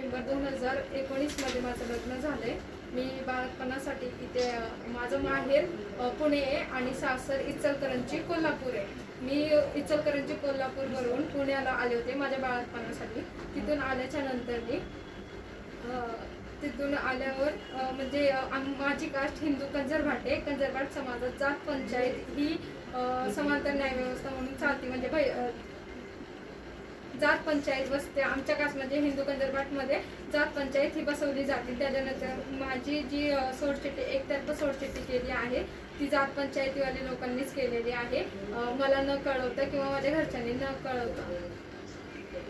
September 2019 मध्ये माझं लग्न झालंय। मी बाळपणासाठी इथे माझं माहेर पुणे आहे आणि सासर इचलकरंजी कोल्हापूर आहे। मी इचलकरंजी कोल्हापूरवरून पुण्याला आले होते माझ्या बाळपणासाठी। तिथून आल्याच्या नंतर तिथून आल्यावर म्हणजे माझी कास्ट हिंदू कंजरभाट आहे। कंजरभाट समाजात जात पंचायत ही समांतर न्याय व्यवस्था म्हणून चालते। म्हणजे जात पंचायत बसते आमच्या कास्टमध्ये हिंदू कंजरभाटमध्ये जात पंचायत ही बसवली जाते। त्याच्यानंतर माझी जी सोडचिठ्ठी एकतर्फा सोडचिठ्ठी केली आहे ती जात पंचायतीवाले लोकांनीच केलेली आहे, मला न कळवता किंवा माझ्या घरच्यांनी न कळवता।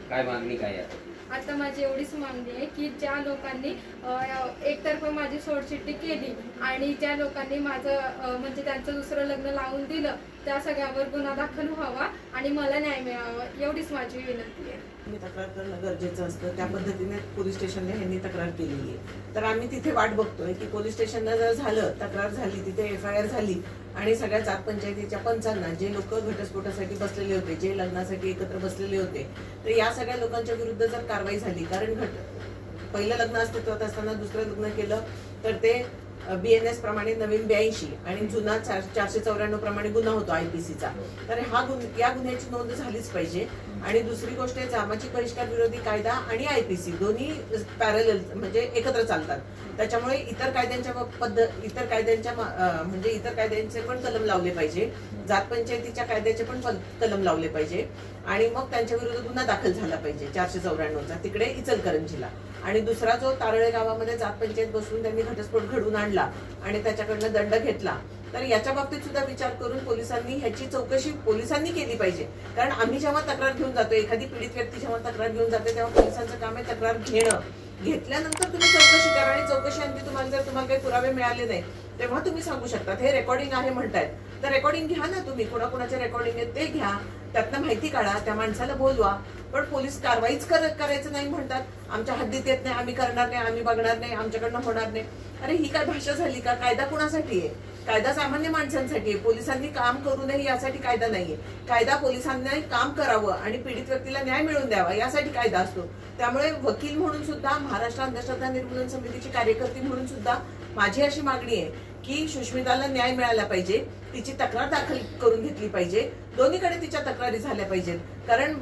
काय मागणी काय आहे आता माझी एवढीच मागणी आहे की ज्या लोकांनी एकतर्फा माझी सोडचिठ्ठी केली आणि ज्या लोकांनी माझं म्हणजे त्यांचं दुसरं लग्न लावून दिलं त्या सगळ्यावर गुन्हा दाखल व्हावा आणि मला न्याय मिळावा, एवढीच माझी विनंती आहे। मी तक्रार करणं गरजेचं असतं, त्या पद्धतीने पोलीस स्टेशनला ह्यांनी तक्रार केलेली आहे। तर आम्ही तिथे वाट बघतोय की पोलीस स्टेशनला जर झालं, तक्रार झाली, तिथे FIR झाली आणि सगळ्या जात पंचायतीच्या पंचांना जे लोक घटस्फोटासाठी बसलेले होते, जे लग्नासाठी एकत्र बसलेले होते, तर या सगळ्या लोकांच्या विरुद्ध जर कारवाई झाली, कारण पहिलं लग्न अस्तित्वात असताना दुसरं लग्न केलं तर ते BNS प्रमाणे नवीन 82 आणि जुना 494 प्रमाणे गुन्हा होतो IPCचा। तर या गुन्ह्याची नोंद झालीच पाहिजे। आणि दुसरी गोष्ट आहे, सामाजिक बहिष्कार विरोधी कायदा आणि IPC दोन्ही पॅरलल म्हणजे एकत्र चालतात। त्याच्यामुळे इतर कायद्यांचे पण कलम लावले पाहिजे, जात पंचायतीच्या कायद्याचे पण कलम लावले पाहिजे आणि मग त्यांच्या विरुद्ध गुन्हा दाखल झाला पाहिजे 494चा तिकडे इचलकरंजीला। आणि दुसरा जो तारळे गावामध्ये जात पंचायत बसवून त्यांनी घटस्फोट घडवून आणला आणि त्याच्याकडनं दंड घेतला, तर याच्या बाबतीत सुद्धा विचार करून पोलिसांनी ह्याची चौकशी पोलिसांनी केली पाहिजे। कारण आम्ही जेव्हा तक्रार घेऊन जातो, एखादी पीडित व्यक्ती जेव्हा तक्रार घेऊन जाते तेव्हा पोलिसांचं काम आहे तक्रार घेणं, घेतल्यानंतर तुम्ही चौकशी करा आणि चौकशी अंती तुम्हाला काही पुरावे मिळाले नाही तेव्हा तुम्ही सांगू शकता हे रेकॉर्डिंग आहे म्हणतायत, तर रेकॉर्डिंग घ्या ना तुम्ही, कोणाकोणाचे रेकॉर्डिंग आहे ते घ्या, त्यातनं माहिती काढा, त्या माणसाला बोलवा। पण पोलीस कारवाईच करायचं नाही म्हणतात, आमच्या हद्दीत येत नाही, आम्ही करणार नाही, आम्ही बघणार नाही, आमच्याकडनं होणार नाही। अरे ही काय भाषा झाली का? कायदा कुणासाठी आहे? कायदा सामान्य माणसांसाठी आहे, पोलिसांनी काम करू नये यासाठी कायदा नाहीये। कायदा पोलिसांनी काम करावं आणि पीडित व्यक्तीला न्याय मिळवून द्यावा यासाठी कायदा असतो। त्यामुळे वकील म्हणून सुद्धा, महाराष्ट्र अंधश्रद्धा निर्मूलन समितीची कार्यकर्ती म्हणून सुद्धा माझी अशी मागणी आहे की सुष्मिताला न्याय मिळाला पाहिजे, तिची तक्रार दाखल करून घेतली पाहिजे, दोन्हीकडे तिच्या तक्रारी झाल्या पाहिजेत। कारण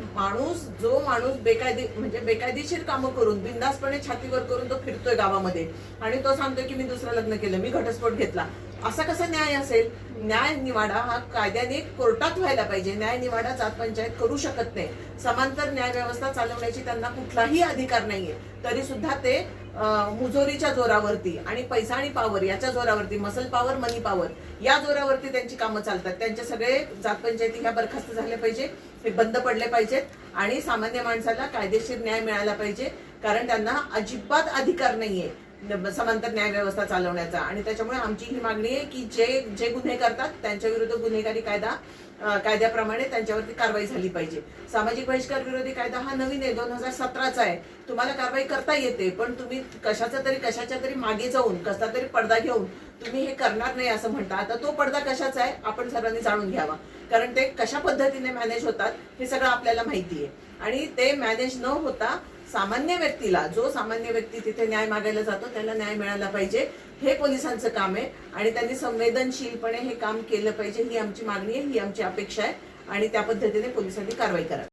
जो माणूस बेकायदेशीर कामं करून बिनधास्तपणे छातीवर करून तो फिरतोय गावामध्ये आणि तो सांगतोय की मी दुसरं लग्न केलं, मी घटस्फोट घेतला, असा कसा न्याय असेल? न्याय निवाडा हा कायद्याने कोर्टात व्हायला पाहिजे, न्याय निवाडा जात पंचायत करू शकत नाही। समांतर न्याय व्यवस्था चालवण्याची त्यांना कुठलाही अधिकार नाहीये, तरी सुद्धा ते मुजोरीच्या जोरावरती आणि पैसा आणि पावर याच्या जोरावरती, मसल पावर, मनी पावर या जोरावरती त्यांची कामं चालतात। त्यांचे सगळे जात पंचायती ह्या बरखास्त झाल्या पाहिजे, हे बंद पडले पाहिजेत आणि सामान्य माणसाला कायदेशीर न्याय मिळाला पाहिजे, कारण त्यांना अजिबात अधिकार नाहीये समांतर न्याय व्यवस्था चालवण्याचा। आणि त्याच्यामुळे आमची ही मागणी आहे की जे गुन्हे करतात त्यांच्या विरुद्ध गुन्हेगारी कायद्याप्रमाणे त्यांच्यावरती कारवाई झाली पाहिजे। सामाजिक बहिष्कार विरोधी कायदा हा नवीन आहे, 2017चा आहे, तुम्हाला कारवाई करता येते, पण तुम्ही कशाच्या तरी मागे जाऊन कसा तरी पडदा घेऊन तुम्ही हे करणार नाही असं म्हणता। आता तो पडदा कशाचा आहे आपण सर्वांनी जाणून घ्यावा, कारण ते कशा पद्धतीने मॅनेज होतात हे सगळं आपल्याला माहिती आहे। आणि ते मॅनेज न होता सामान्य व्यक्तीला, जो सामान्य व्यक्ती तिथे न्याय मागायला जातो त्याला न्याय मिळाला पाहिजे, हे पोलिसांचं काम आहे आणि त्यांनी संवेदनशीलपणे हे काम केलं पाहिजे, ही आमची मागणी आहे, ही आमची अपेक्षा आहे आणि त्या पद्धतीने पोलिसांनी कारवाई करावी।